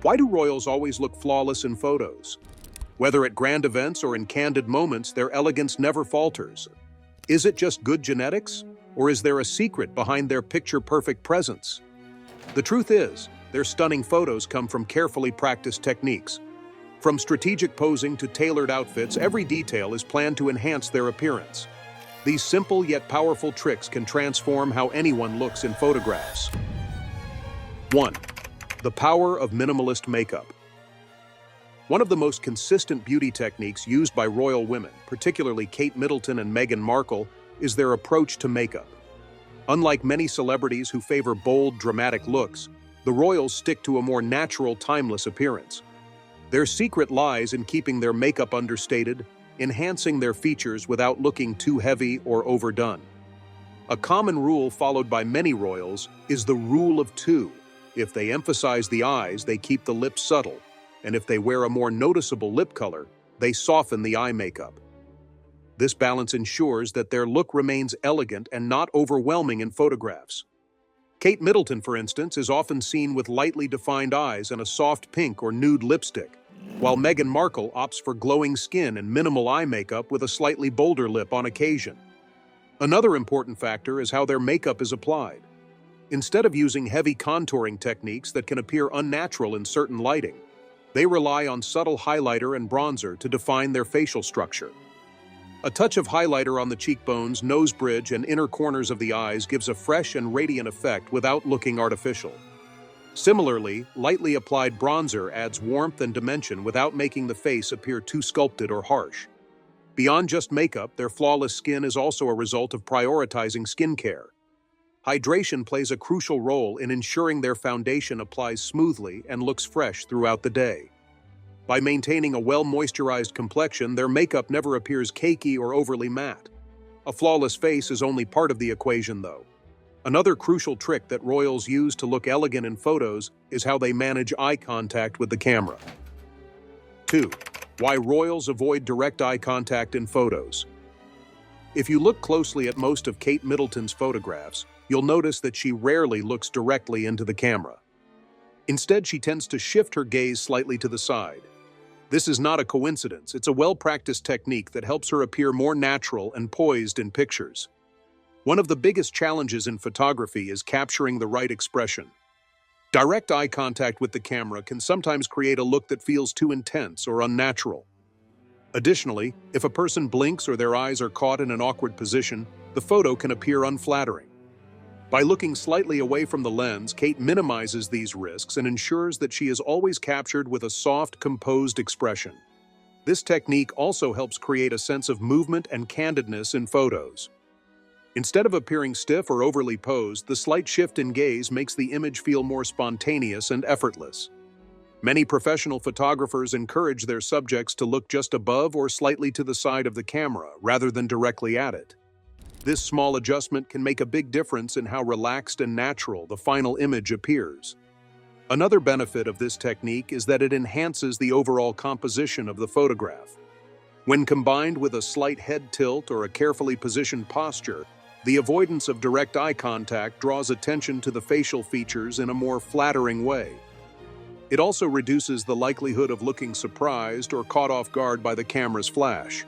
Why do royals always look flawless in photos? Whether at grand events or in candid moments, their elegance never falters. Is it just good genetics? Or is there a secret behind their picture-perfect presence? The truth is, their stunning photos come from carefully practiced techniques. From strategic posing to tailored outfits, every detail is planned to enhance their appearance. These simple yet powerful tricks can transform how anyone looks in photographs. 1. The power of minimalist makeup. One of the most consistent beauty techniques used by royal women, particularly Kate Middleton and Meghan Markle, is their approach to makeup. Unlike many celebrities who favor bold, dramatic looks, the royals stick to a more natural, timeless appearance. Their secret lies in keeping their makeup understated, enhancing their features without looking too heavy or overdone. A common rule followed by many royals is the rule of two. If they emphasize the eyes, they keep the lips subtle, and if they wear a more noticeable lip color, they soften the eye makeup. This balance ensures that their look remains elegant and not overwhelming in photographs. Kate Middleton, for instance, is often seen with lightly defined eyes and a soft pink or nude lipstick, while Meghan Markle opts for glowing skin and minimal eye makeup with a slightly bolder lip on occasion. Another important factor is how their makeup is applied. Instead of using heavy contouring techniques that can appear unnatural in certain lighting, they rely on subtle highlighter and bronzer to define their facial structure. A touch of highlighter on the cheekbones, nose bridge, and inner corners of the eyes gives a fresh and radiant effect without looking artificial. Similarly, lightly applied bronzer adds warmth and dimension without making the face appear too sculpted or harsh. Beyond just makeup, their flawless skin is also a result of prioritizing skincare. Hydration plays a crucial role in ensuring their foundation applies smoothly and looks fresh throughout the day. By maintaining a well-moisturized complexion, their makeup never appears cakey or overly matte. A flawless face is only part of the equation, though. Another crucial trick that royals use to look elegant in photos is how they manage eye contact with the camera. 2. Why royals avoid direct eye contact in photos. If you look closely at most of Kate Middleton's photographs, you'll notice that she rarely looks directly into the camera. Instead, she tends to shift her gaze slightly to the side. This is not a coincidence. It's a well-practiced technique that helps her appear more natural and poised in pictures. One of the biggest challenges in photography is capturing the right expression. Direct eye contact with the camera can sometimes create a look that feels too intense or unnatural. Additionally, if a person blinks or their eyes are caught in an awkward position, the photo can appear unflattering. By looking slightly away from the lens, Kate minimizes these risks and ensures that she is always captured with a soft, composed expression. This technique also helps create a sense of movement and candidness in photos. Instead of appearing stiff or overly posed, the slight shift in gaze makes the image feel more spontaneous and effortless. Many professional photographers encourage their subjects to look just above or slightly to the side of the camera, rather than directly at it. This small adjustment can make a big difference in how relaxed and natural the final image appears. Another benefit of this technique is that it enhances the overall composition of the photograph. When combined with a slight head tilt or a carefully positioned posture, the avoidance of direct eye contact draws attention to the facial features in a more flattering way. It also reduces the likelihood of looking surprised or caught off guard by the camera's flash.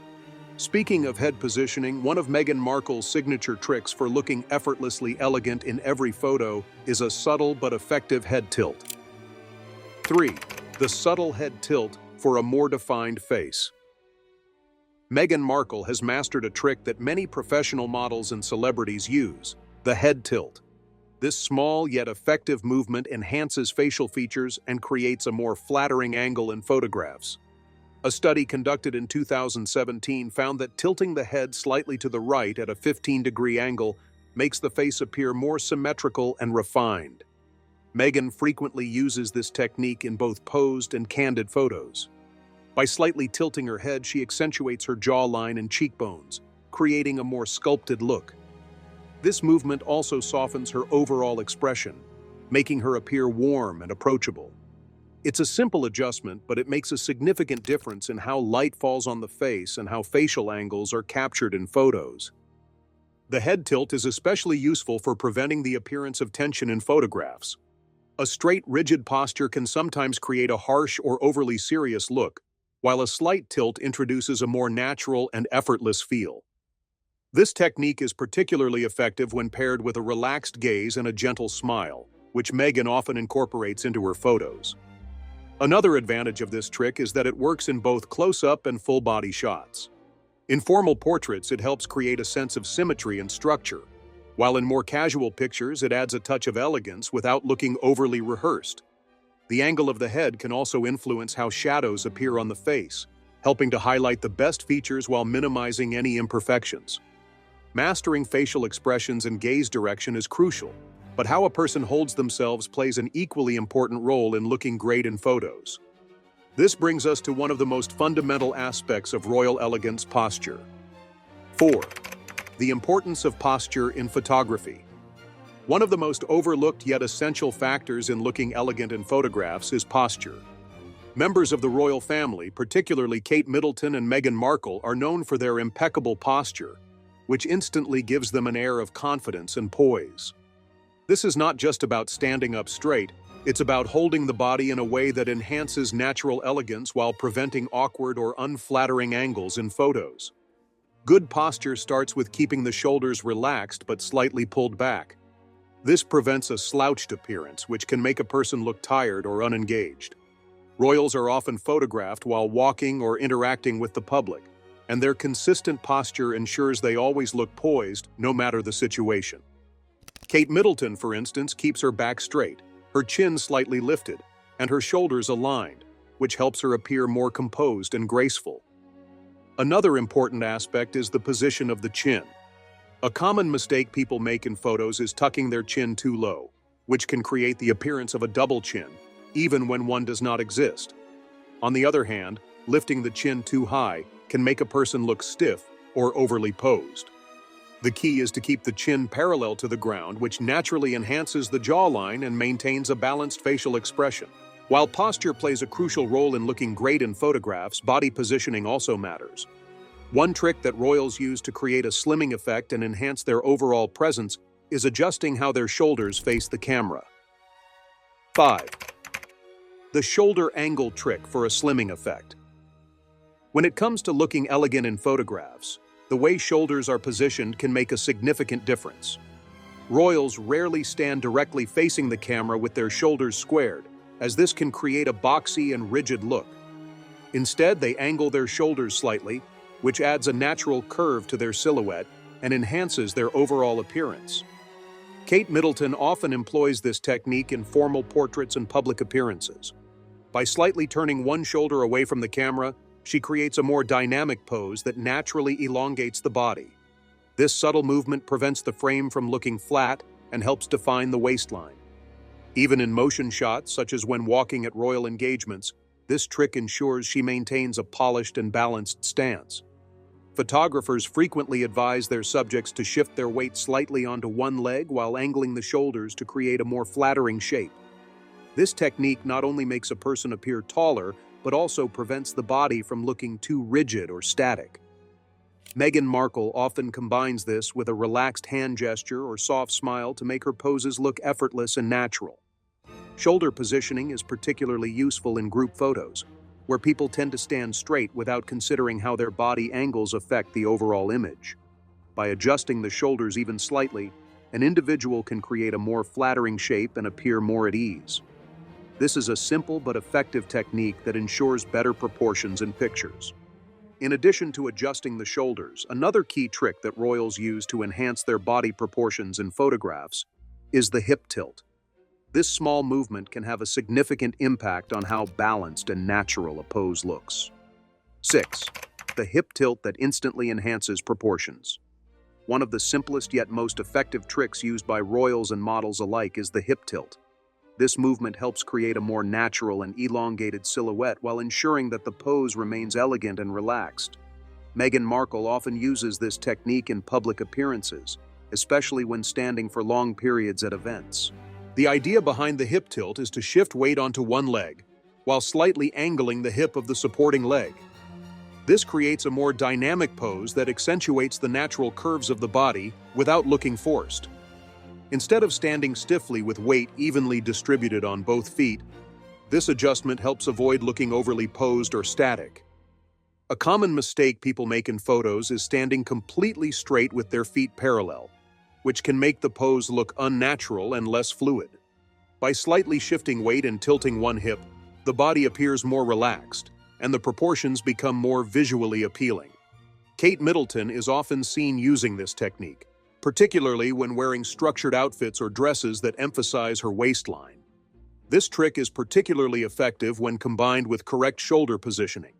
Speaking of head positioning, one of Meghan Markle's signature tricks for looking effortlessly elegant in every photo is a subtle but effective head tilt. 3. The subtle head tilt for a more defined face. Meghan Markle has mastered a trick that many professional models and celebrities use: the head tilt. This small yet effective movement enhances facial features and creates a more flattering angle in photographs. A study conducted in 2017 found that tilting the head slightly to the right at a 15-degree angle makes the face appear more symmetrical and refined. Meghan frequently uses this technique in both posed and candid photos. By slightly tilting her head, she accentuates her jawline and cheekbones, creating a more sculpted look. This movement also softens her overall expression, making her appear warm and approachable. It's a simple adjustment, but it makes a significant difference in how light falls on the face and how facial angles are captured in photos. The head tilt is especially useful for preventing the appearance of tension in photographs. A straight, rigid posture can sometimes create a harsh or overly serious look, while a slight tilt introduces a more natural and effortless feel. This technique is particularly effective when paired with a relaxed gaze and a gentle smile, which Megan often incorporates into her photos. Another advantage of this trick is that it works in both close-up and full-body shots. In formal portraits, it helps create a sense of symmetry and structure, while in more casual pictures, it adds a touch of elegance without looking overly rehearsed. The angle of the head can also influence how shadows appear on the face, helping to highlight the best features while minimizing any imperfections. Mastering facial expressions and gaze direction is crucial, but how a person holds themselves plays an equally important role in looking great in photos. This brings us to one of the most fundamental aspects of royal elegance: posture. 4. The importance of posture in photography. One of the most overlooked yet essential factors in looking elegant in photographs is posture. Members of the royal family, particularly Kate Middleton and Meghan Markle, are known for their impeccable posture, which instantly gives them an air of confidence and poise. This is not just about standing up straight, it's about holding the body in a way that enhances natural elegance while preventing awkward or unflattering angles in photos. Good posture starts with keeping the shoulders relaxed but slightly pulled back. This prevents a slouched appearance, which can make a person look tired or unengaged. Royals are often photographed while walking or interacting with the public, and their consistent posture ensures they always look poised, no matter the situation. Kate Middleton, for instance, keeps her back straight, her chin slightly lifted, and her shoulders aligned, which helps her appear more composed and graceful. Another important aspect is the position of the chin. A common mistake people make in photos is tucking their chin too low, which can create the appearance of a double chin, even when one does not exist. On the other hand, lifting the chin too high can make a person look stiff or overly posed. The key is to keep the chin parallel to the ground, which naturally enhances the jawline and maintains a balanced facial expression. While posture plays a crucial role in looking great in photographs, body positioning also matters. One trick that royals use to create a slimming effect and enhance their overall presence is adjusting how their shoulders face the camera. 5. The shoulder angle trick for a slimming effect. When it comes to looking elegant in photographs, the way shoulders are positioned can make a significant difference. Royals rarely stand directly facing the camera with their shoulders squared, as this can create a boxy and rigid look. Instead, they angle their shoulders slightly, which adds a natural curve to their silhouette and enhances their overall appearance. Kate Middleton often employs this technique in formal portraits and public appearances. By slightly turning one shoulder away from the camera, she creates a more dynamic pose that naturally elongates the body. This subtle movement prevents the frame from looking flat and helps define the waistline. Even in motion shots, such as when walking at royal engagements, this trick ensures she maintains a polished and balanced stance. Photographers frequently advise their subjects to shift their weight slightly onto one leg while angling the shoulders to create a more flattering shape. This technique not only makes a person appear taller, but also prevents the body from looking too rigid or static. Meghan Markle often combines this with a relaxed hand gesture or soft smile to make her poses look effortless and natural. Shoulder positioning is particularly useful in group photos, where people tend to stand straight without considering how their body angles affect the overall image. By adjusting the shoulders even slightly, an individual can create a more flattering shape and appear more at ease. This is a simple but effective technique that ensures better proportions in pictures. In addition to adjusting the shoulders, another key trick that royals use to enhance their body proportions in photographs is the hip tilt. This small movement can have a significant impact on how balanced and natural a pose looks. 6. The hip tilt that instantly enhances proportions. One of the simplest yet most effective tricks used by royals and models alike is the hip tilt. This movement helps create a more natural and elongated silhouette while ensuring that the pose remains elegant and relaxed. Meghan Markle often uses this technique in public appearances, especially when standing for long periods at events. The idea behind the hip tilt is to shift weight onto one leg, while slightly angling the hip of the supporting leg. This creates a more dynamic pose that accentuates the natural curves of the body without looking forced. Instead of standing stiffly with weight evenly distributed on both feet, this adjustment helps avoid looking overly posed or static. A common mistake people make in photos is standing completely straight with their feet parallel, which can make the pose look unnatural and less fluid. By slightly shifting weight and tilting one hip, the body appears more relaxed, and the proportions become more visually appealing. Kate Middleton is often seen using this technique, particularly when wearing structured outfits or dresses that emphasize her waistline. This trick is particularly effective when combined with correct shoulder positioning.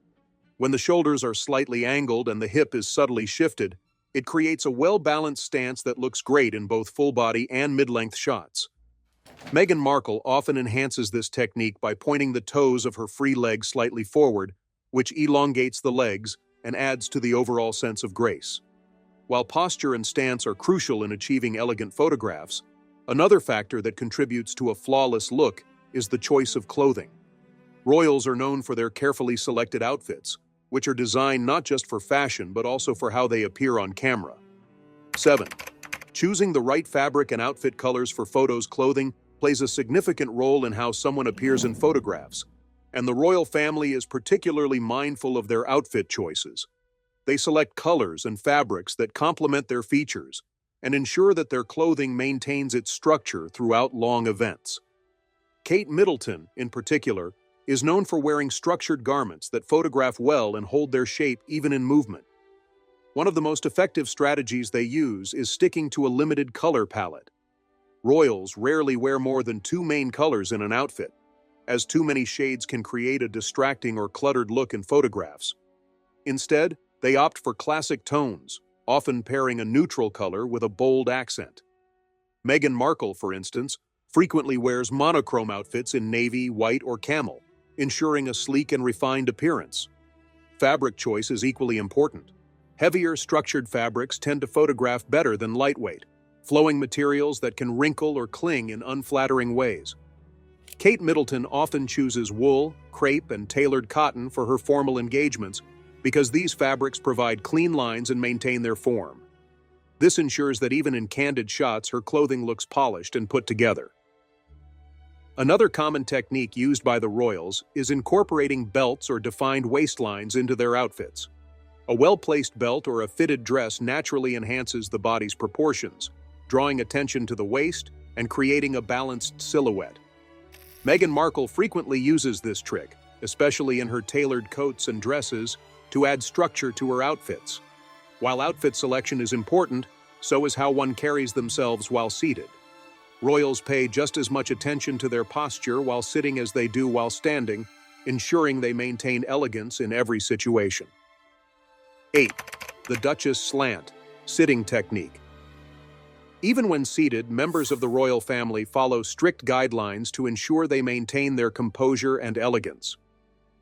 When the shoulders are slightly angled and the hip is subtly shifted, it creates a well-balanced stance that looks great in both full-body and mid-length shots. Meghan Markle often enhances this technique by pointing the toes of her free legs slightly forward, which elongates the legs and adds to the overall sense of grace. While posture and stance are crucial in achieving elegant photographs, another factor that contributes to a flawless look is the choice of clothing. Royals are known for their carefully selected outfits, which are designed not just for fashion but also for how they appear on camera. 7. Choosing the right fabric and outfit colors for photos. Clothing plays a significant role in how someone appears in photographs, and the royal family is particularly mindful of their outfit choices. They select colors and fabrics that complement their features and ensure that their clothing maintains its structure throughout long events. Kate Middleton, in particular, is known for wearing structured garments that photograph well and hold their shape even in movement. One of the most effective strategies they use is sticking to a limited color palette. Royals rarely wear more than 2 main colors in an outfit, as too many shades can create a distracting or cluttered look in photographs. Instead, they opt for classic tones, often pairing a neutral color with a bold accent. Meghan Markle, for instance, frequently wears monochrome outfits in navy, white, or camel, ensuring a sleek and refined appearance. Fabric choice is equally important. Heavier, structured fabrics tend to photograph better than lightweight, flowing materials that can wrinkle or cling in unflattering ways. Kate Middleton often chooses wool, crepe, and tailored cotton for her formal engagements because these fabrics provide clean lines and maintain their form. This ensures that even in candid shots, her clothing looks polished and put together. Another common technique used by the royals is incorporating belts or defined waistlines into their outfits. A well-placed belt or a fitted dress naturally enhances the body's proportions, drawing attention to the waist and creating a balanced silhouette. Meghan Markle frequently uses this trick, especially in her tailored coats and dresses, to add structure to her outfits. While outfit selection is important, so is how one carries themselves while seated. Royals pay just as much attention to their posture while sitting as they do while standing, ensuring they maintain elegance in every situation. 8. The Duchess Slant, sitting technique. Even when seated, members of the royal family follow strict guidelines to ensure they maintain their composure and elegance.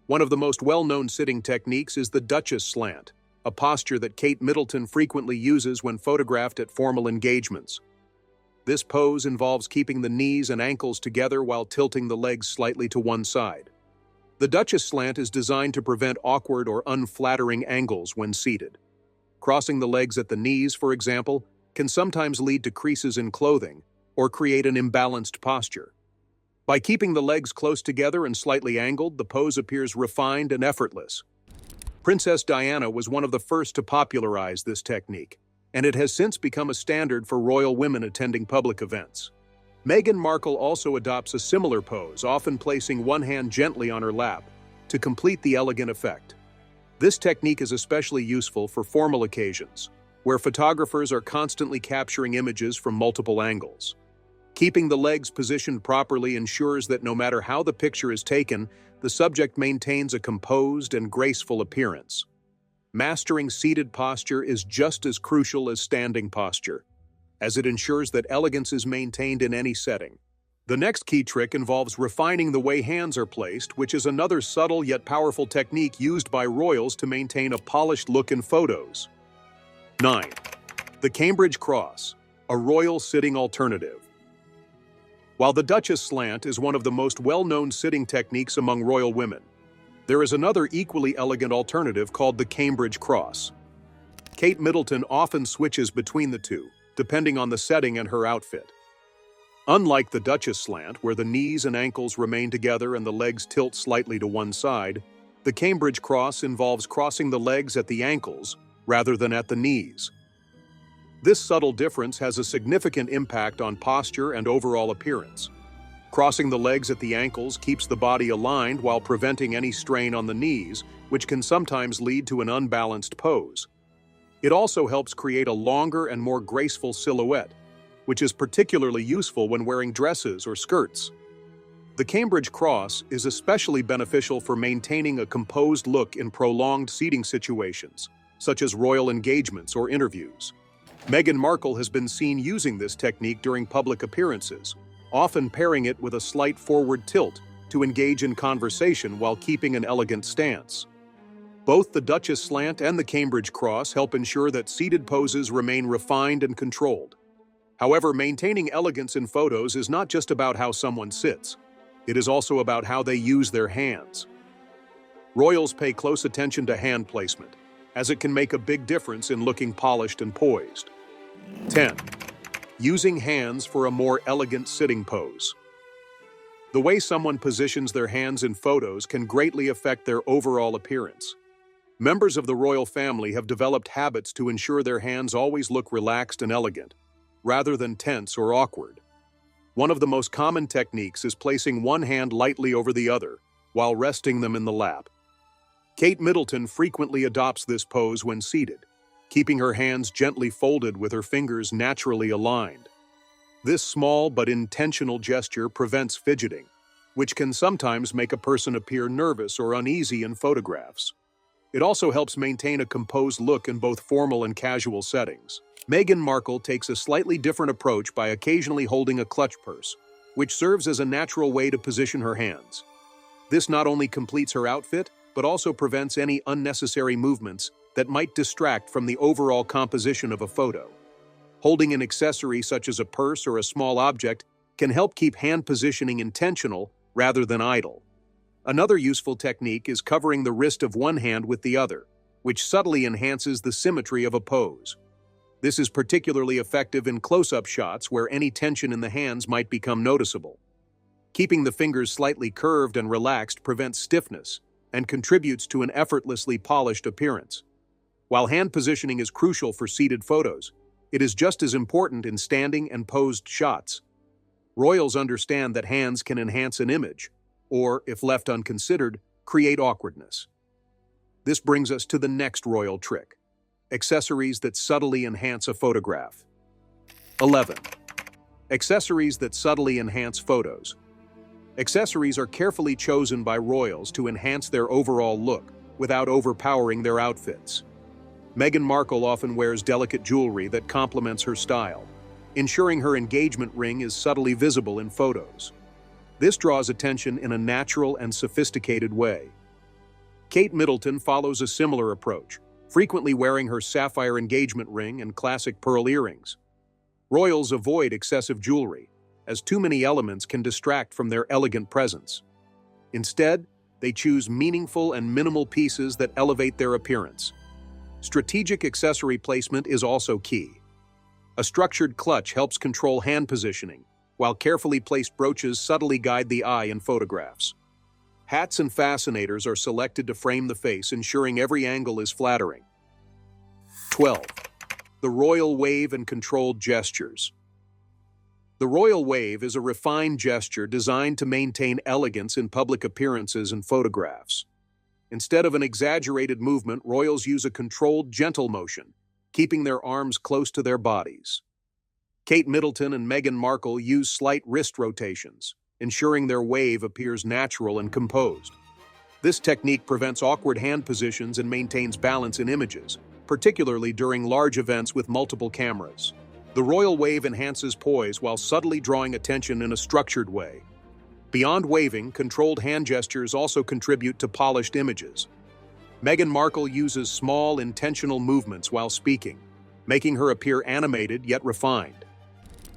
One of the most well-known sitting techniques is the Duchess Slant, a posture that Kate Middleton frequently uses when photographed at formal engagements. This pose involves keeping the knees and ankles together while tilting the legs slightly to one side. The Duchess Slant is designed to prevent awkward or unflattering angles when seated. Crossing the legs at the knees, for example, can sometimes lead to creases in clothing or create an imbalanced posture. By keeping the legs close together and slightly angled, the pose appears refined and effortless. Princess Diana was one of the first to popularize this technique, and it has since become a standard for royal women attending public events. Meghan Markle also adopts a similar pose, often placing one hand gently on her lap, to complete the elegant effect. This technique is especially useful for formal occasions, where photographers are constantly capturing images from multiple angles. Keeping the legs positioned properly ensures that no matter how the picture is taken, the subject maintains a composed and graceful appearance. Mastering seated posture is just as crucial as standing posture, as it ensures that elegance is maintained in any setting. The next key trick involves refining the way hands are placed, which is another subtle yet powerful technique used by royals to maintain a polished look in photos. 9. The Cambridge Cross, a royal sitting alternative. While the Duchess Slant is one of the most well-known sitting techniques among royal women, there is another equally elegant alternative called the Cambridge Cross. Kate Middleton often switches between the two, depending on the setting and her outfit. Unlike the Duchess slant, where the knees and ankles remain together and the legs tilt slightly to one side, the Cambridge cross involves crossing the legs at the ankles rather than at the knees. This subtle difference has a significant impact on posture and overall appearance. Crossing the legs at the ankles keeps the body aligned while preventing any strain on the knees, which can sometimes lead to an unbalanced pose. It also helps create a longer and more graceful silhouette, which is particularly useful when wearing dresses or skirts. The Cambridge cross is especially beneficial for maintaining a composed look in prolonged seating situations, such as royal engagements or interviews. Meghan Markle has been seen using this technique during public appearances, often pairing it with a slight forward tilt to engage in conversation while keeping an elegant stance. Both the Duchess slant and the Cambridge cross help ensure that seated poses remain refined and controlled. However, maintaining elegance in photos is not just about how someone sits. It is also about how they use their hands. Royals pay close attention to hand placement, as it can make a big difference in looking polished and poised. 10. Using hands for a more elegant sitting pose. The way someone positions their hands in photos can greatly affect their overall appearance. Members of the royal family have developed habits to ensure their hands always look relaxed and elegant, rather than tense or awkward. One of the most common techniques is placing one hand lightly over the other, while resting them in the lap. Kate Middleton frequently adopts this pose when seated, keeping her hands gently folded with her fingers naturally aligned. This small but intentional gesture prevents fidgeting, which can sometimes make a person appear nervous or uneasy in photographs. It also helps maintain a composed look in both formal and casual settings. Meghan Markle takes a slightly different approach by occasionally holding a clutch purse, which serves as a natural way to position her hands. This not only completes her outfit, but also prevents any unnecessary movements that might distract from the overall composition of a photo. Holding an accessory such as a purse or a small object can help keep hand positioning intentional rather than idle. Another useful technique is covering the wrist of one hand with the other, which subtly enhances the symmetry of a pose. This is particularly effective in close-up shots where any tension in the hands might become noticeable. Keeping the fingers slightly curved and relaxed prevents stiffness and contributes to an effortlessly polished appearance. While hand positioning is crucial for seated photos, it is just as important in standing and posed shots. Royals understand that hands can enhance an image, or, if left unconsidered, create awkwardness. This brings us to the next royal trick: accessories that subtly enhance a photograph. 11. Accessories that subtly enhance photos. Accessories are carefully chosen by royals to enhance their overall look without overpowering their outfits. Meghan Markle often wears delicate jewelry that complements her style, ensuring her engagement ring is subtly visible in photos. This draws attention in a natural and sophisticated way. Kate Middleton follows a similar approach, frequently wearing her sapphire engagement ring and classic pearl earrings. Royals avoid excessive jewelry, as too many elements can distract from their elegant presence. Instead, they choose meaningful and minimal pieces that elevate their appearance. Strategic accessory placement is also key. A structured clutch helps control hand positioning, while carefully placed brooches subtly guide the eye in photographs. Hats and fascinators are selected to frame the face, ensuring every angle is flattering. 12. The royal wave and controlled gestures. The royal wave is a refined gesture designed to maintain elegance in public appearances and photographs. Instead of an exaggerated movement, royals use a controlled, gentle motion, keeping their arms close to their bodies. Kate Middleton and Meghan Markle use slight wrist rotations, ensuring their wave appears natural and composed. This technique prevents awkward hand positions and maintains balance in images, particularly during large events with multiple cameras. The royal wave enhances poise while subtly drawing attention in a structured way. Beyond waving, controlled hand gestures also contribute to polished images. Meghan Markle uses small, intentional movements while speaking, making her appear animated yet refined.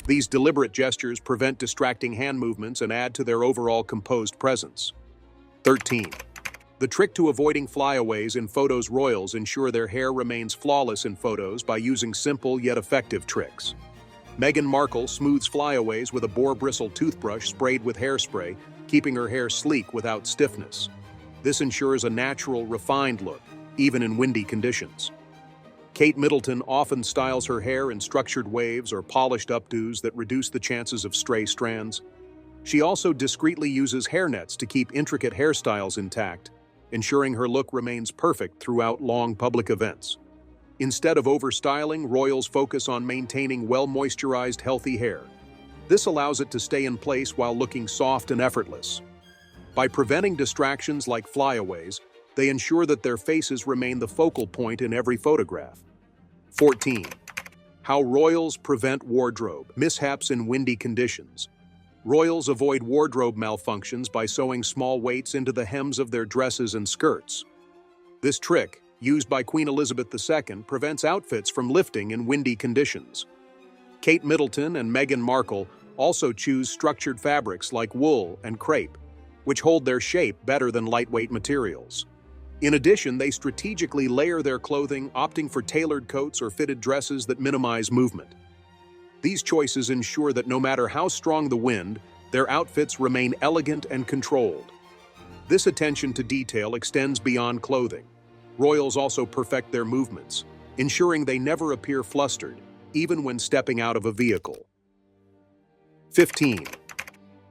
These deliberate gestures prevent distracting hand movements and add to their overall composed presence. 13. The trick to avoiding flyaways in photos. Royals ensure their hair remains flawless in photos by using simple yet effective tricks. Meghan Markle smooths flyaways with a boar bristle toothbrush sprayed with hairspray, keeping her hair sleek without stiffness. This ensures a natural, refined look, even in windy conditions. Kate Middleton often styles her hair in structured waves or polished updos that reduce the chances of stray strands. She also discreetly uses hairnets to keep intricate hairstyles intact, ensuring her look remains perfect throughout long public events. Instead of overstyling, royals focus on maintaining well-moisturized, healthy hair. This allows it to stay in place while looking soft and effortless. By preventing distractions like flyaways, they ensure that their faces remain the focal point in every photograph. 14. How royals prevent wardrobe mishaps in windy conditions. Royals avoid wardrobe malfunctions by sewing small weights into the hems of their dresses and skirts. This trick, used by Queen Elizabeth II, prevents outfits from lifting in windy conditions. Kate Middleton and Meghan Markle also choose structured fabrics like wool and crepe, which hold their shape better than lightweight materials. In addition, they strategically layer their clothing, opting for tailored coats or fitted dresses that minimize movement. These choices ensure that no matter how strong the wind, their outfits remain elegant and controlled. This attention to detail extends beyond clothing. Royals also perfect their movements, ensuring they never appear flustered, even when stepping out of a vehicle. 15.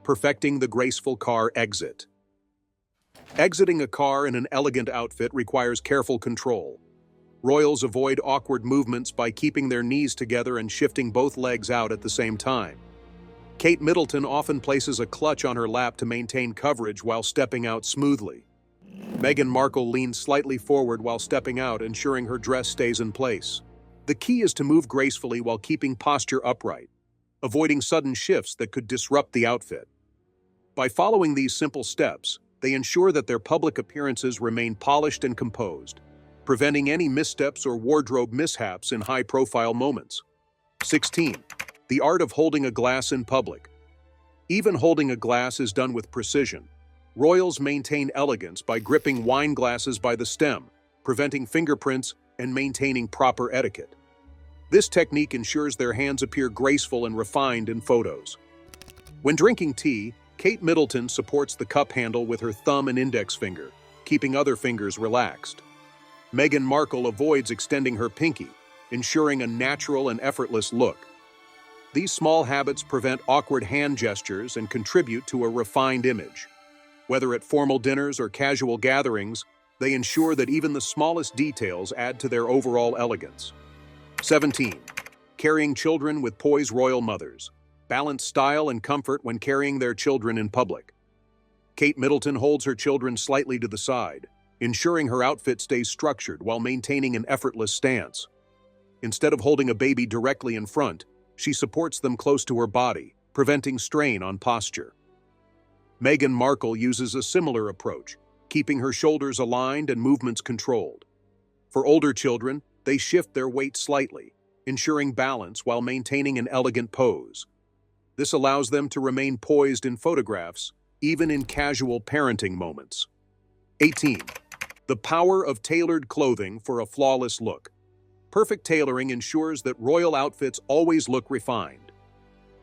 Perfecting the graceful car exit. Exiting a car in an elegant outfit requires careful control. Royals avoid awkward movements by keeping their knees together and shifting both legs out at the same time. Kate Middleton often places a clutch on her lap to maintain coverage while stepping out smoothly. Meghan Markle leans slightly forward while stepping out, ensuring her dress stays in place. The key is to move gracefully while keeping posture upright, avoiding sudden shifts that could disrupt the outfit. By following these simple steps, they ensure that their public appearances remain polished and composed, preventing any missteps or wardrobe mishaps in high-profile moments. 16. The art of holding a glass in public. Even holding a glass is done with precision. Royals maintain elegance by gripping wine glasses by the stem, preventing fingerprints and maintaining proper etiquette. This technique ensures their hands appear graceful and refined in photos. When drinking tea, Kate Middleton supports the cup handle with her thumb and index finger, keeping other fingers relaxed. Meghan Markle avoids extending her pinky, ensuring a natural and effortless look. These small habits prevent awkward hand gestures and contribute to a refined image. Whether at formal dinners or casual gatherings, they ensure that even the smallest details add to their overall elegance. 17. Carrying children with poise. Royal mothers balance style and comfort when carrying their children in public. Kate Middleton holds her children slightly to the side, ensuring her outfit stays structured while maintaining an effortless stance. Instead of holding a baby directly in front, she supports them close to her body, preventing strain on posture. Meghan Markle uses a similar approach, keeping her shoulders aligned and movements controlled. For older children, they shift their weight slightly, ensuring balance while maintaining an elegant pose. This allows them to remain poised in photographs, even in casual parenting moments. 18. The power of tailored clothing for a flawless look. Perfect tailoring ensures that royal outfits always look refined.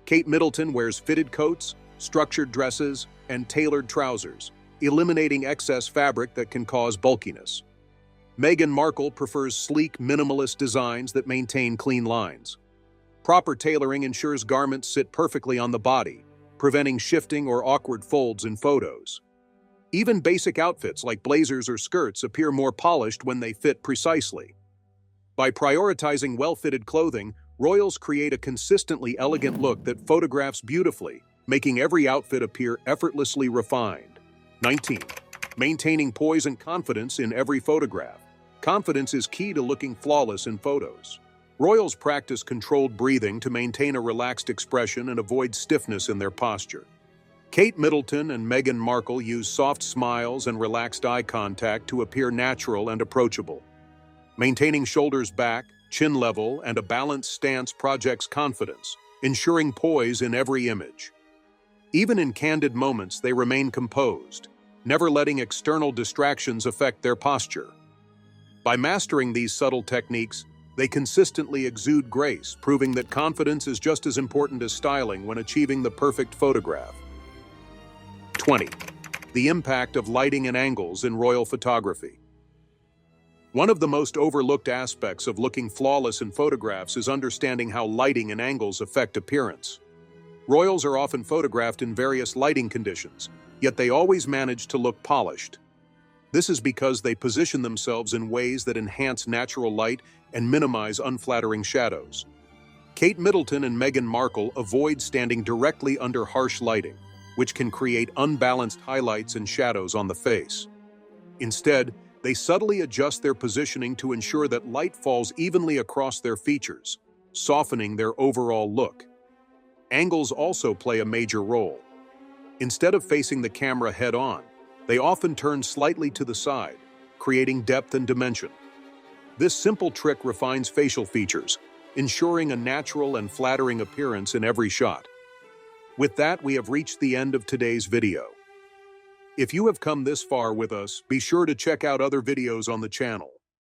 Kate Middleton wears fitted coats, structured dresses, and tailored trousers, eliminating excess fabric that can cause bulkiness. Meghan Markle prefers sleek, minimalist designs that maintain clean lines. Proper tailoring ensures garments sit perfectly on the body, preventing shifting or awkward folds in photos. Even basic outfits like blazers or skirts appear more polished when they fit precisely. By prioritizing well-fitted clothing, royals create a consistently elegant look that photographs beautifully, making every outfit appear effortlessly refined. 19. Maintaining poise and confidence in every photograph. Confidence is key to looking flawless in photos. Royals practice controlled breathing to maintain a relaxed expression and avoid stiffness in their posture. Kate Middleton and Meghan Markle use soft smiles and relaxed eye contact to appear natural and approachable. Maintaining shoulders back, chin level, and a balanced stance projects confidence, ensuring poise in every image. Even in candid moments, they remain composed, never letting external distractions affect their posture. By mastering these subtle techniques, They consistently exude grace, proving that confidence is just as important as styling when achieving the perfect photograph. 20. The impact of lighting and angles in royal photography. One of the most overlooked aspects of looking flawless in photographs is understanding how lighting and angles affect appearance. Royals are often photographed in various lighting conditions, yet they always manage to look polished. This is because they position themselves in ways that enhance natural light and minimize unflattering shadows. Kate Middleton and Meghan Markle avoid standing directly under harsh lighting, which can create unbalanced highlights and shadows on the face. Instead, they subtly adjust their positioning to ensure that light falls evenly across their features, softening their overall look. Angles also play a major role. Instead of facing the camera head-on, they often turn slightly to the side, creating depth and dimension. This simple trick refines facial features, ensuring a natural and flattering appearance in every shot. With that, we have reached the end of today's video. If you have come this far with us, be sure to check out other videos on the channel.